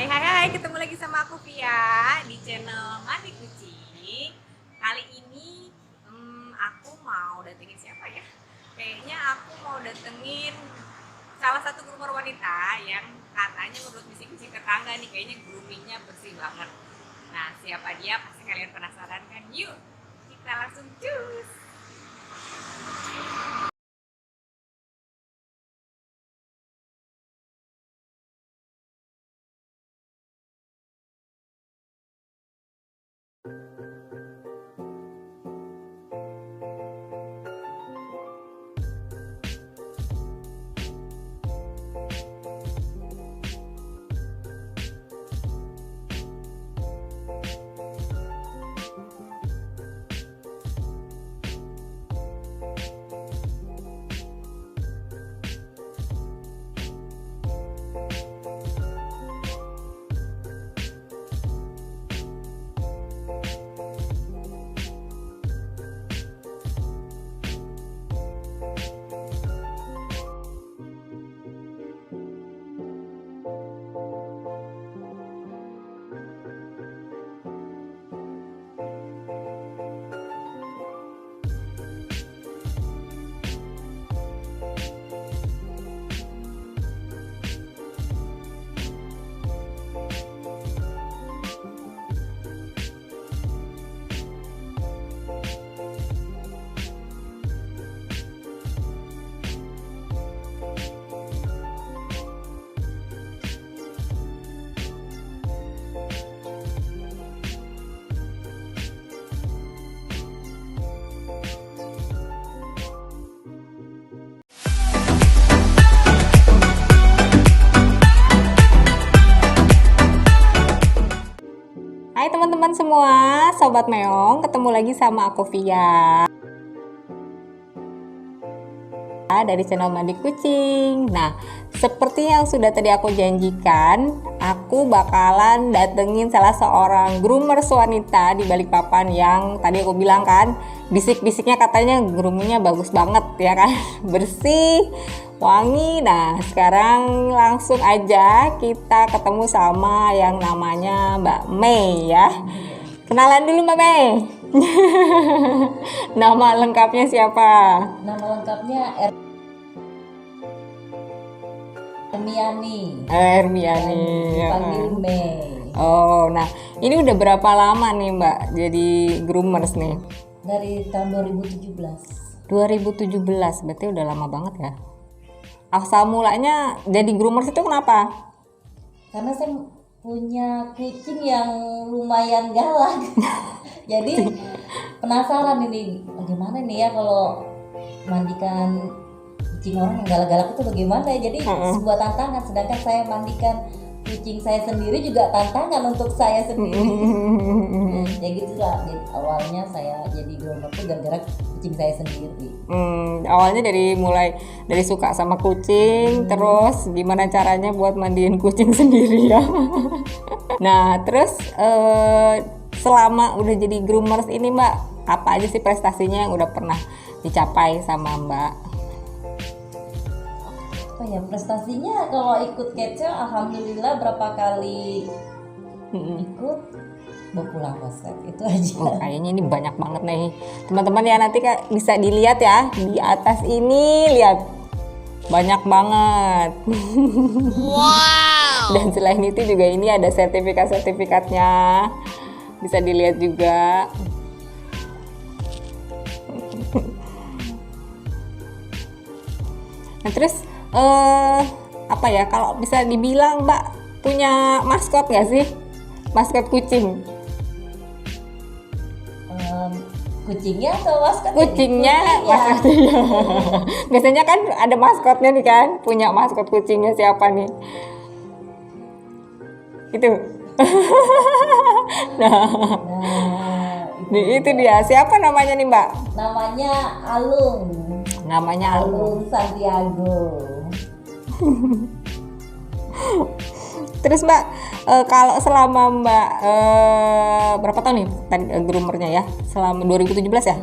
Hai hai hai, ketemu lagi sama aku Via di channel Mandi Kucing. Kali ini aku mau datengin siapa ya? Kayaknya aku mau datengin salah satu groomer wanita yang katanya menurut bisik-bisik tetangga nih kayaknya groomingnya bersih banget. Nah, siapa dia? Pasti kalian penasaran kan? Yuk, kita langsung cus! Hai teman-teman semua, Sobat Meong, ketemu lagi sama aku Via dari channel Mandi Kucing. Nah, seperti yang sudah tadi aku janjikan, aku bakalan datengin salah seorang groomers wanita di Balikpapan yang tadi aku bilang kan, bisik-bisiknya katanya groomingnya bagus banget ya kan, bersih, wangi. Nah, sekarang langsung aja kita ketemu sama yang namanya Mbak Mei ya. Kenalan dulu Mbak Mei. Nama lengkapnya siapa? Nama lengkapnya Hermiani. Hermiani. Dipanggil Mei. Oh, nah ini udah berapa lama nih Mbak jadi groomers nih? Dari tahun 2017. 2017, berarti udah lama banget ya. Asal mulanya jadi groomers itu kenapa? Karena saya punya kucing yang lumayan galak. Jadi penasaran ini bagaimana nih ya kalau mandikan kucing orang yang galak-galak itu bagaimana ya. Jadi sebuah tantangan, sedangkan saya mandikan kucing saya sendiri juga tantangan untuk saya sendiri. Ya gitu lah. Jadi awalnya saya jadi groomer tuh gara-gara kucing saya sendiri. Awalnya mulai dari suka sama kucing, terus gimana caranya buat mandiin kucing sendiri ya. Nah, terus selama udah jadi groomers ini Mbak, apa aja sih prestasinya yang udah pernah dicapai sama Mbak? Oh ya, prestasinya kalau ikut kece alhamdulillah berapa kali ikut pulang konsep itu aja. Oh, kayaknya ini banyak banget nih teman-teman ya, nanti bisa dilihat ya di atas ini, lihat banyak banget. Wow. Dan selain itu juga ini ada sertifikatnya, bisa dilihat juga. Nah terus apa ya, kalau bisa dibilang Mbak punya maskot nggak sih, maskot kucing? Kucingnya atau maskot? Kucingnya, maskotnya. Biasanya kan ada maskotnya nih kan, punya maskot kucingnya siapa nih? Itu. Nah, itu dia. Siapa namanya nih Mbak? Namanya Alung. Namanya Alung Santiago. Terus Mbak, kalau selama Mbak berapa tahun nih tadi groomernya ya? Selama 2017 ya?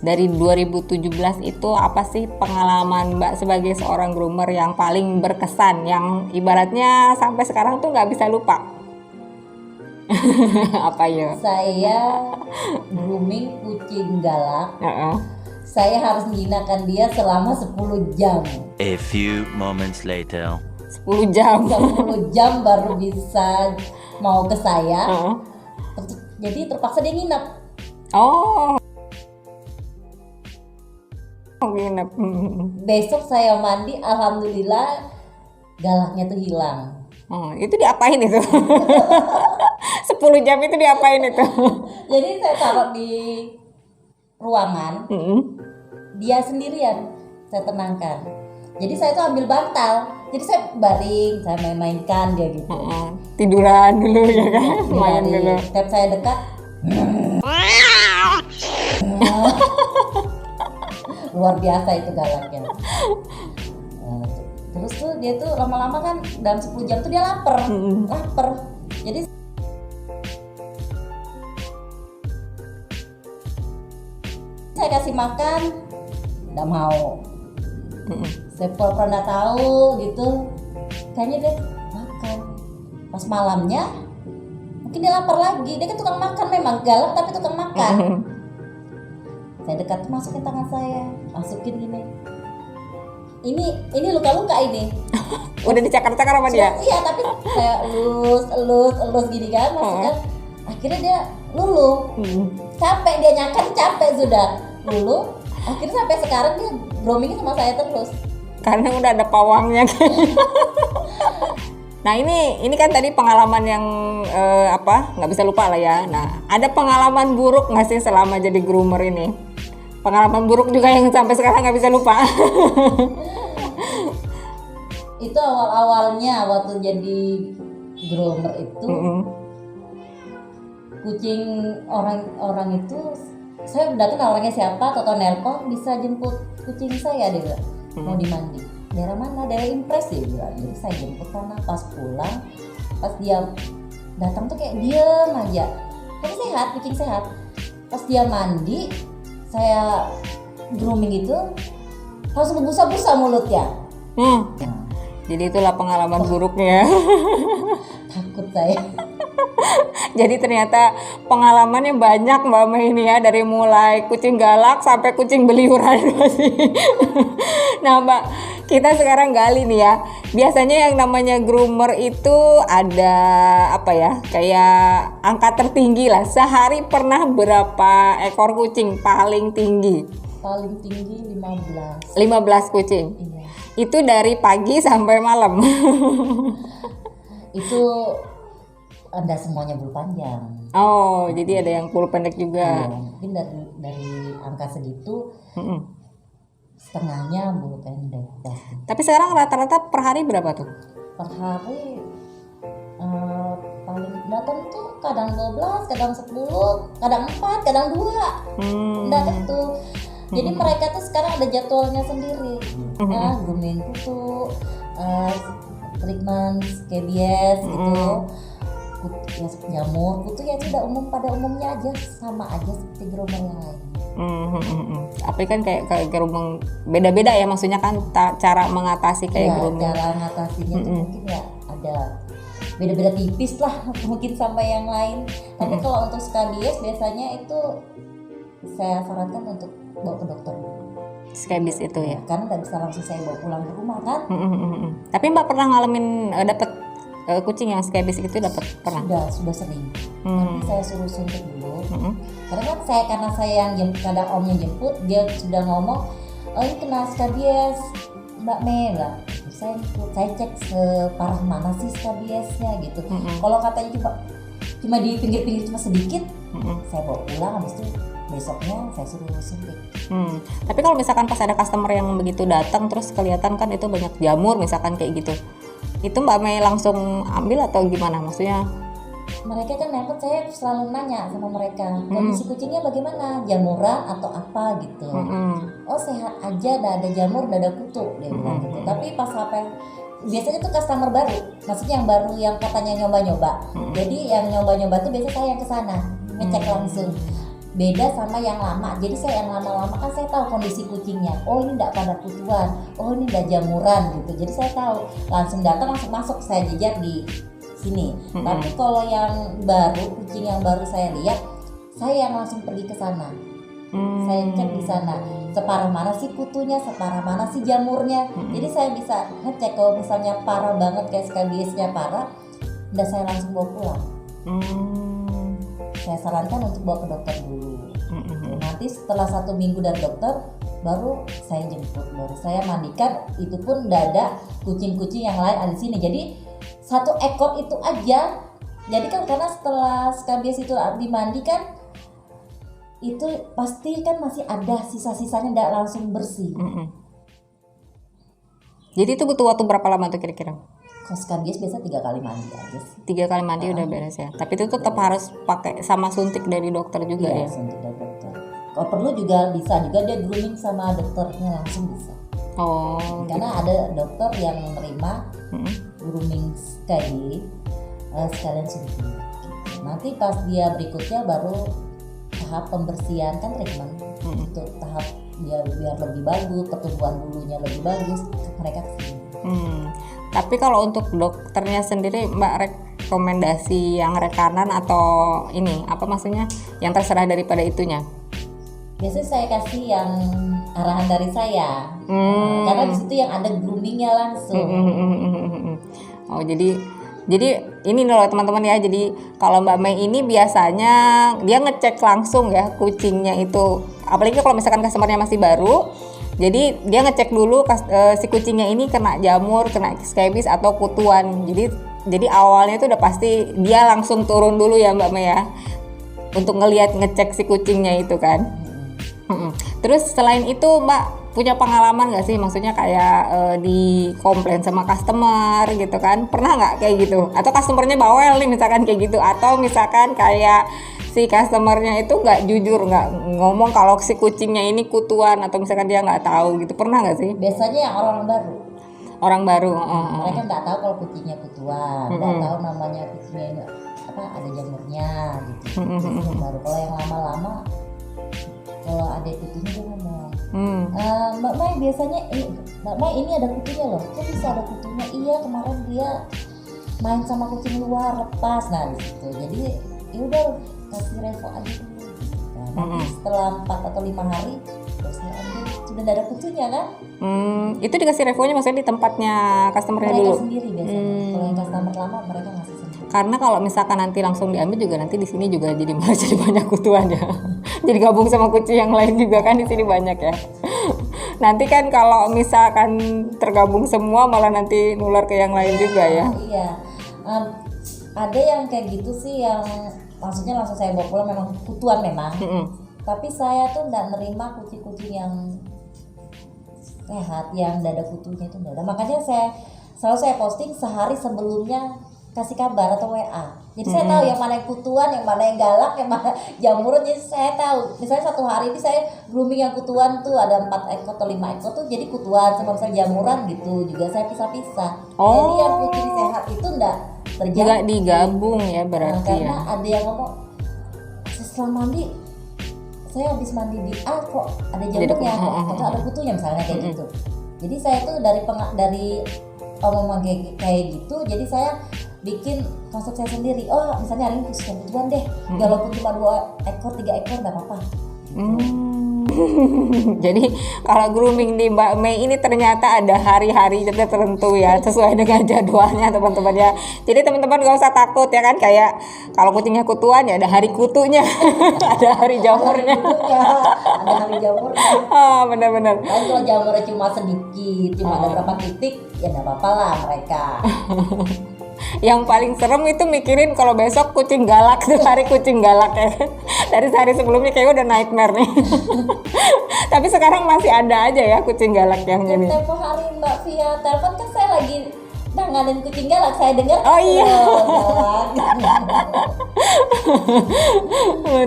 dari 2017 itu apa sih pengalaman Mbak sebagai seorang groomer yang paling berkesan, yang ibaratnya sampai sekarang tuh nggak bisa lupa? Apa ya? Saya grooming kucing galak. Heeh. Saya harus menjinakkan dia selama 10 jam. A few moments later. 10 jam. 10 jam baru bisa mau ke saya. Heeh. Jadi terpaksa dia nginep. Oh. Nginep. Besok saya mandi, alhamdulillah galaknya tuh hilang. Oh, itu diapain itu? 10 jam itu diapain itu? Jadi saya taruh di ruangan, dia sendirian, saya tenangkan. Jadi saya tuh ambil bantal, jadi saya baring, saya main-mainkan dia gitu. Tiduran dulu ya kan, main Dari dulu. setiap saya dekat, luar biasa itu galaknya. Terus tuh dia tuh lama-lama kan dalam 10 jam tuh dia lapar. Jadi saya kasih makan, nggak mau. Saya pernah nggak tahu gitu, kayaknya dia makan. Pas malamnya, mungkin dia lapar lagi. Dia kan tukang makan, memang galak tapi tukang makan. Saya dekat, masukin tangan saya, masukin gini. Ini luka-luka ini. Udah dicakar-cakar sama dia? Iya, tapi saya elus gini kan, masukkan. Akhirnya dia luluh. Capek dia nyakan, capek sudah luluh. Akhirnya sampai sekarang dia grooming sama saya terus. Karena udah ada pawangnya. Nah ini kan tadi pengalaman yang nggak bisa lupa lah ya. Nah ada pengalaman buruk nggak sih selama jadi groomer ini? Pengalaman buruk juga yang sampai sekarang nggak bisa lupa. Itu awal-awalnya waktu jadi groomer itu, kucing orang itu, saya udah kenal orangnya siapa, atau nelpon bisa jemput kucing saya, dia bilang mau dimandi. Daerah mana? Daerah Impres dia bilang. Jadi saya jemput sana. Pas pulang, pas dia datang tuh kayak diem aja. Tapi sehat, kucing sehat. Pas dia mandi, saya grooming itu langsung berbusa-busa mulutnya. Jadi itulah pengalaman buruknya. Takut saya. Jadi ternyata pengalamannya banyak Mbak Mei ini ya, dari mulai kucing galak sampai kucing beliuran. Nah Mbak, kita sekarang gali nih ya. Biasanya yang namanya groomer itu ada apa ya, kayak angka tertinggi lah. Sehari pernah berapa ekor kucing paling tinggi? Paling tinggi 15. 15 kucing. Iya. Itu dari pagi sampai malam. Itu Anda semuanya bulu panjang. Oh, jadi ada yang bulu pendek juga. Iya, mungkin dari angka segitu setengahnya bulu pendek pasti. Tapi sekarang rata-rata per hari berapa tuh? Per hari paling datang tuh kadang 12, kadang 10, kadang 4, kadang 2. Enggak gitu. Jadi mereka tuh sekarang ada jadwalnya sendiri. Grooming kutu, treatment KBS gitu. Jamur kutu ya sudah pada umumnya aja, sama aja seperti groomer yang lain. Tapi kan kayak grooming beda-beda ya, maksudnya kan cara mengatasi kayak grooming. Cara mengatasinya tuh mungkin ya ada beda-beda tipis lah mungkin sama yang lain. Tapi kalau untuk skabies biasanya itu saya sarankan untuk bawa ke dokter. Skabies itu ya? Karena nggak bisa langsung saya bawa pulang ke rumah kan. Tapi Mbak pernah ngalamin dapet kucing yang skabies itu pernah? Sudah sering. Tapi saya suruh suntik dulu. Karena kan saya yang kadang omnya jemput, dia sudah ngomong, oh ini kena skabies Mbak Mei lah. Saya cek separah mana sih skabiesnya gitu. Kalau katanya cuma di pinggir-pinggir cuma sedikit, saya bawa pulang, habis itu besoknya saya suruh suntik. Tapi kalau misalkan pas ada customer yang begitu datang terus kelihatan kan itu banyak jamur misalkan kayak gitu, itu Mbak Mei langsung ambil atau gimana? Maksudnya mereka kan dapat, saya selalu nanya sama mereka, kondisi kucingnya bagaimana, jamuran atau apa gitu. Oh sehat aja, ada jamur, ada kutu, dia bilang gitu. Tapi pas biasanya tuh customer baru, maksudnya yang baru yang katanya nyoba-nyoba. Jadi yang nyoba-nyoba tuh biasanya saya yang kesana ngecek langsung. beda sama yang lama. Jadi saya yang lama-lama kan saya tahu kondisi kucingnya. Oh ini tidak pada kutuan, oh ini tidak jamuran gitu. Jadi saya tahu, langsung datang langsung masuk saya jejar di sini. Tapi kalau yang baru, kucing yang baru saya lihat, saya yang langsung pergi ke sana. Saya cek di sana separah mana sih kutunya, separah mana sih jamurnya. Jadi saya bisa ngecek kalau misalnya parah banget kayak skabiesnya parah, udah saya langsung bawa pulang. Saya sarankan untuk bawa ke dokter dulu. Nanti setelah 1 minggu dari dokter, baru saya jemput, baru saya mandikan. Itu pun udah ada kucing-kucing yang lain ada di sini. Jadi 1 ekor itu aja. Jadi kan karena setelah skabies itu dimandikan, itu pasti kan masih ada sisa-sisanya, tidak langsung bersih. Jadi itu butuh waktu berapa lama tuh kira-kira? Kalau skabies biasa 3 kali mandi aja sih. 3 kali mandi udah beres ya. Tapi itu tetap harus pakai sama suntik dari dokter juga ya. Suntik dari dokter. Kalau perlu juga bisa juga dia grooming sama dokternya langsung bisa. Oh. Karena ada dokter yang menerima grooming sekalian suntik. Gitu. Nanti pas dia berikutnya baru tahap pembersihan kan treatment. Untuk tahap biar lebih bagus, pertumbuhan bulunya lebih bagus, mereka kesini. Tapi kalau untuk dokternya sendiri Mbak rekomendasi yang rekanan atau ini apa maksudnya yang terserah daripada itunya? Biasanya saya kasih yang arahan dari saya, karena di situ yang ada groomingnya langsung. Oh jadi ini loh teman-teman ya. Jadi kalau Mbak Mei ini biasanya dia ngecek langsung ya kucingnya itu. Apalagi kalau misalkan customernya masih baru. Jadi dia ngecek dulu si kucingnya ini kena jamur, kena skabies atau kutuan. Jadi awalnya itu udah pasti dia langsung turun dulu ya Mbak Mei ya. Untuk ngecek si kucingnya itu kan. Terus selain itu Mbak punya pengalaman nggak sih, maksudnya kayak di komplain sama customer gitu kan, pernah nggak kayak gitu? Atau customernya bawel nih misalkan kayak gitu, atau misalkan kayak si customernya itu nggak jujur, nggak ngomong kalau si kucingnya ini kutuan, atau misalkan dia nggak tahu gitu, pernah nggak sih? Biasanya yang orang baru. Orang baru. Mereka nggak tahu kalau kucingnya kutuan, nggak tahu namanya kucingnya ini ada jamurnya gitu. Baru. Kalau yang lama-lama, kalau ada kutunya dia ngomong, Mbak Mai biasanya Mbak Mai ini ada kutunya loh, kok bisa ada kutunya? Iya kemarin dia main sama kucing luar lepas, nah gitu. Jadi ya udah kasih revo aja dulu. Nanti setelah 4 atau 5 hari terusnya sudah ada kutunya kan? Itu dikasih revonya maksudnya di tempatnya customernya mereka dulu? Sendiri biasanya. Kalau yang customer lama mereka ngasih sendiri. Karena kalau misalkan nanti langsung diambil juga nanti di sini juga jadi malah jadi banyak kutuan ya. Jadi gabung sama kucing yang lain juga kan di sini banyak ya. Nanti kan kalau misalkan tergabung semua malah nanti nular ke yang lain juga ya. Iya. Ada yang kayak gitu sih, yang maksudnya langsung saya bawa pulang memang kutuan memang. Tapi saya tuh nggak nerima kucing-kucing yang sehat, yang nggak ada kutunya itu nggak ada. Makanya selalu saya posting sehari sebelumnya, kasih kabar atau WA. Jadi saya tahu yang mana yang kutuan, yang mana yang galak, yang mana jamuran. Jadi saya tahu. Misalnya 1 hari ini saya grooming yang kutuan tuh ada 4 ekor atau 5 ekor tuh jadi kutuan, sama misalnya jamuran gitu juga saya pisah-pisah. Jadi yang kucing sehat itu enggak terjadi. Enggak digabung ya berarti karena ya. ada yang ngomong, setelah mandi saya habis mandi di A kok ada jamurnya, atau ada kutunya misalnya kayak gitu. Jadi saya tuh dari omongan kayak gitu, jadi saya bikin konsep saya sendiri. Oh misalnya hari ini khusus kebutuhan deh, walaupun cuma 2 ekor 3 ekor nggak apa-apa. Jadi kalau grooming di Mbak Mei ini ternyata ada hari-hari tertentu ya, sesuai dengan jadwalnya teman-teman ya. Jadi teman-teman gak usah takut ya kan, kayak kalau kucingnya kutuan ya ada hari kutunya, ada hari jamurnya. Ada hari jamurnya. Oh benar-benar. Kan kalau jamurnya cuma sedikit, cuma ada berapa titik, ya nggak apa-apa lah mereka. Yang paling serem itu mikirin kalau besok kucing galak tuh, hari kucing galak ya. Dari sehari sebelumnya kayak udah nightmare nih. Tapi sekarang masih ada aja ya kucing galak yang ini. Tempo hari Mbak Via telepon kan saya lagi nanganin kucing galak, saya dengar. Oh iya.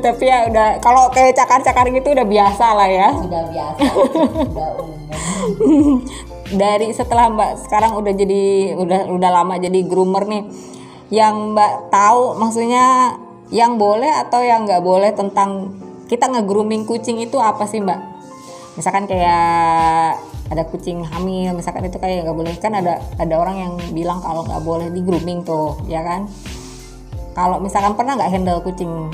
Tapi ya udah, kalau kayak cakar-cakar gitu udah biasa lah ya. Sudah biasa, sudah umum. Dari setelah Mbak sekarang udah lama jadi groomer nih, yang Mbak tahu maksudnya yang boleh atau yang nggak boleh tentang kita nge-grooming kucing itu apa sih Mbak? Misalkan kayak ada kucing hamil, misalkan itu kayak nggak boleh, kan ada orang yang bilang kalau nggak boleh di grooming tuh, ya kan? Kalau misalkan pernah nggak handle kucing?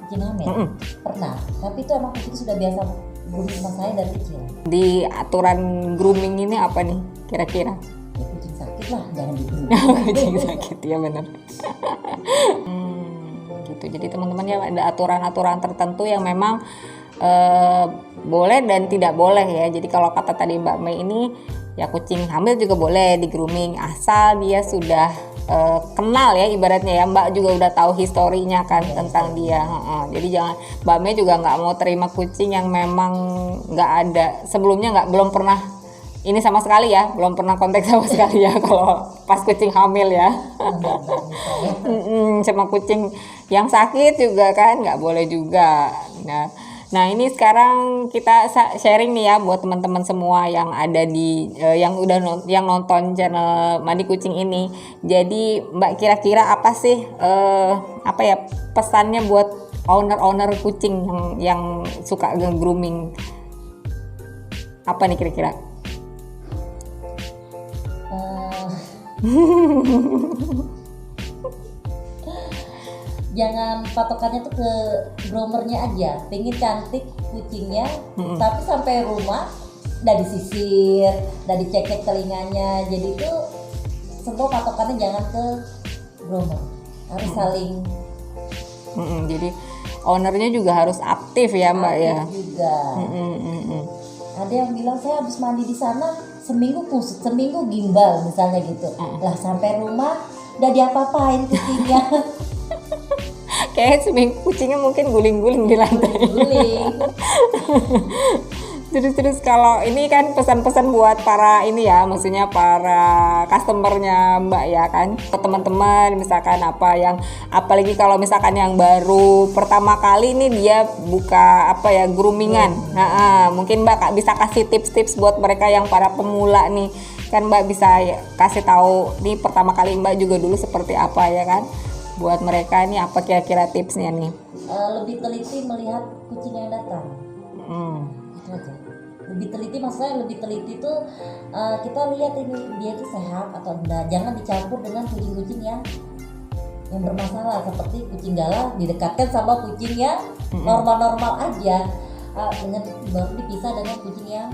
Kucing hamil? Pernah, tapi itu emang kucing sudah biasa grooming sama saya dari kecil. Di aturan grooming ini apa nih kira-kira? Ya, kucing sakit lah, jangan di grooming. Kucing sakit, ya benar. Gitu. Jadi teman-teman ya ada aturan-aturan tertentu yang memang boleh dan tidak boleh ya. Jadi kalau kata tadi Mbak Mei ini ya kucing hamil juga boleh di grooming asal dia sudah kenal ya ibaratnya ya, Mbak juga udah tahu historinya kan tentang dia. Jadi jangan, Mbak Mei juga nggak mau terima kucing yang memang nggak ada sebelumnya, belum pernah ini sama sekali ya, belum pernah kontak sama sekali ya kalau pas kucing hamil ya. Sama kucing yang sakit juga kan nggak boleh juga. Nah ini sekarang kita sharing nih ya buat teman-teman semua yang ada di yang nonton channel Mandi Kucing ini. Jadi Mbak kira-kira apa sih apa ya pesannya buat owner kucing yang suka grooming? Apa nih kira-kira? Jangan patokannya tuh ke groomernya aja, pengen cantik kucingnya, tapi sampai rumah udah disisir, udah dicek telinganya, jadi tuh semua patokannya jangan ke groomer, harus saling. Jadi ownernya juga harus aktif ya Mbak ya. Juga. Ada yang bilang saya habis mandi di sana seminggu kusut, seminggu gimbal misalnya gitu. Lah sampai rumah udah diapa-apain kucingnya. Kayak seminggu kucingnya mungkin guling-guling di lantai. Terus kalau ini kan pesan-pesan buat para ini ya, maksudnya para customernya Mbak ya kan, ke teman-teman misalkan apa yang, apalagi kalau misalkan yang baru pertama kali nih dia buka apa ya groomingan. Mungkin Mbak bisa kasih tips-tips buat mereka yang para pemula nih, kan Mbak bisa kasih tahu nih pertama kali Mbak juga dulu seperti apa ya kan. Buat mereka ini apa kira-kira tipsnya nih? Lebih teliti melihat kucing yang datang. Itu aja. Lebih teliti, maksudnya lebih teliti tuh kita lihat ini dia tuh sehat atau enggak. Jangan dicampur dengan kucing-kucing yang bermasalah, seperti kucing galah didekatkan sama kucing yang normal-normal aja. Dengan baru dipisah dengan kucing yang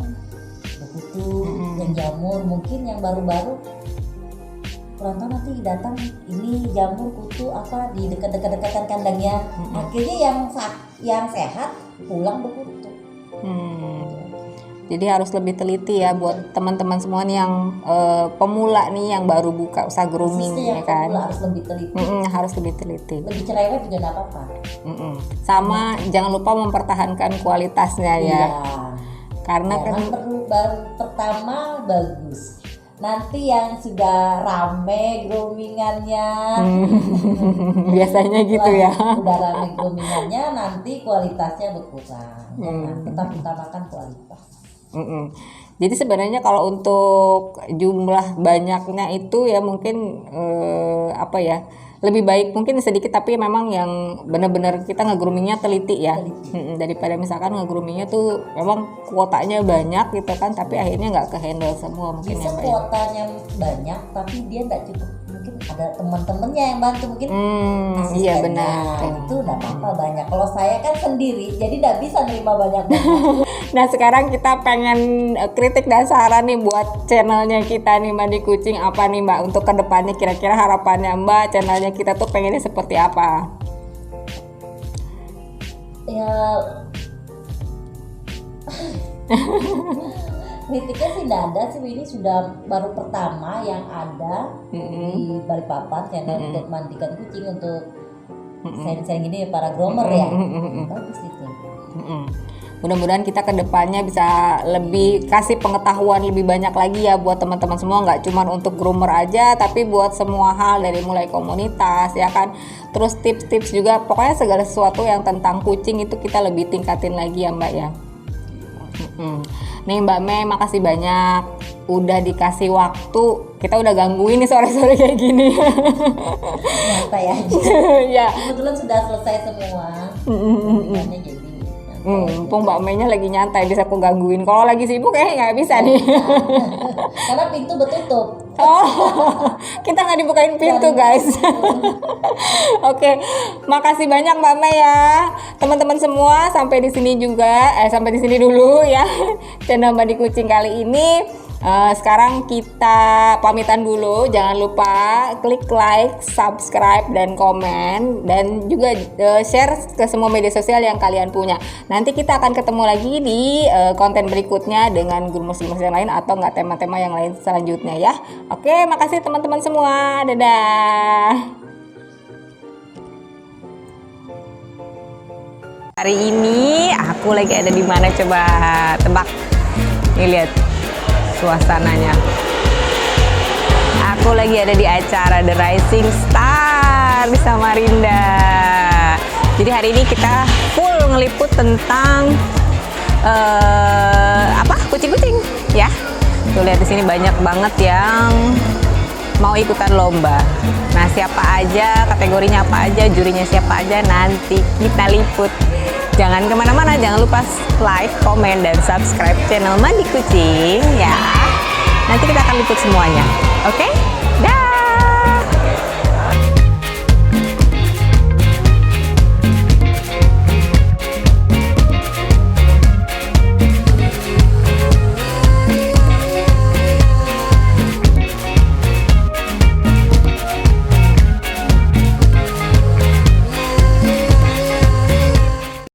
berkutu, yang jamur, mungkin yang baru-baru. Kurang nanti datang ini jamur kutu apa di dekat-dekatan kandangnya, akhirnya yang sehat pulang berkutu. Jadi harus lebih teliti ya buat teman-teman semua nih yang pemula nih yang baru buka usaha grooming ya kan. Harus lebih teliti. Harus lebih teliti. Lebih cerewet juga nggak apa-apa. Sama jangan lupa mempertahankan kualitasnya ya. Karena kan baru pertama bagus. Nanti yang sudah rame groomingannya biasanya gitu ya. Udah rame groomingannya, nanti kualitasnya berkurang. Tetap utamakan kualitas. Jadi sebenarnya kalau untuk jumlah banyaknya itu ya mungkin apa ya, lebih baik mungkin sedikit tapi memang yang benar-benar kita nge-groomingnya teliti ya. Daripada misalkan nge-groomingnya tuh memang kuotanya banyak gitu kan, tapi akhirnya nggak ke-handle semua mungkin bisa ya Mbak. Kuotanya banyak tapi dia nggak cukup, mungkin ada teman-temannya yang bantu, mungkin iya benar. Itu nggak apa-apa banyak. Kalau saya kan sendiri jadi nggak bisa nerima banyak. Nah sekarang kita pengen kritik dan saran nih buat channelnya kita nih Mandi Kucing, apa nih Mbak untuk kedepannya, kira-kira harapannya Mbak channelnya kita tuh pengennya seperti apa? Ya kritiknya sih tidak ada sih, ini sudah baru pertama yang ada di Balikpapan channel untuk mandikan kucing, untuk sharing-sharing ini para groomer ya. Bagus itu. Mudah-mudahan kita kedepannya bisa lebih kasih pengetahuan lebih banyak lagi ya buat teman-teman semua, nggak cuma untuk groomer aja tapi buat semua hal, dari mulai komunitas ya kan, terus tips-tips juga, pokoknya segala sesuatu yang tentang kucing itu kita lebih tingkatin lagi ya Mbak ya. Nih Mbak Mei, makasih banyak udah dikasih waktu, kita udah gangguin nih sore-sore kayak gini. Santai aja. Ya. Kebetulan sudah selesai semua. Jadi Mumpung Mbak Meinya lagi nyantai, bisa aku gangguin. Kalau lagi sibuk kayaknya nggak bisa nih. Karena pintu bertutup. Oh, kita nggak dibukain pintu guys. Oke, makasih banyak Mbak Mei ya. Teman-teman semua sampai di sini juga, sampai di sini dulu ya channel Mandi Kucing kali ini. Sekarang kita pamitan dulu. Jangan lupa klik like, subscribe, dan komen, dan juga share ke semua media sosial yang kalian punya. Nanti kita akan ketemu lagi di konten berikutnya dengan groomers-groomers yang lain atau nggak tema-tema yang lain selanjutnya ya. Oke, makasih teman-teman semua. Dadah. Hari ini aku lagi ada di mana, coba tebak. Nih lihat suasananya. Aku lagi ada di acara The Rising Star di Samarinda. Jadi hari ini kita full ngeliput tentang kucing-kucing ya. Tuh lihat di sini banyak banget yang mau ikutan lomba. Nah, siapa aja, kategorinya apa aja, jurinya siapa aja, nanti kita liput. Jangan kemana-mana, jangan lupa like, komen, dan subscribe channel Mandi Kucing ya. Nanti kita akan liput semuanya, oke?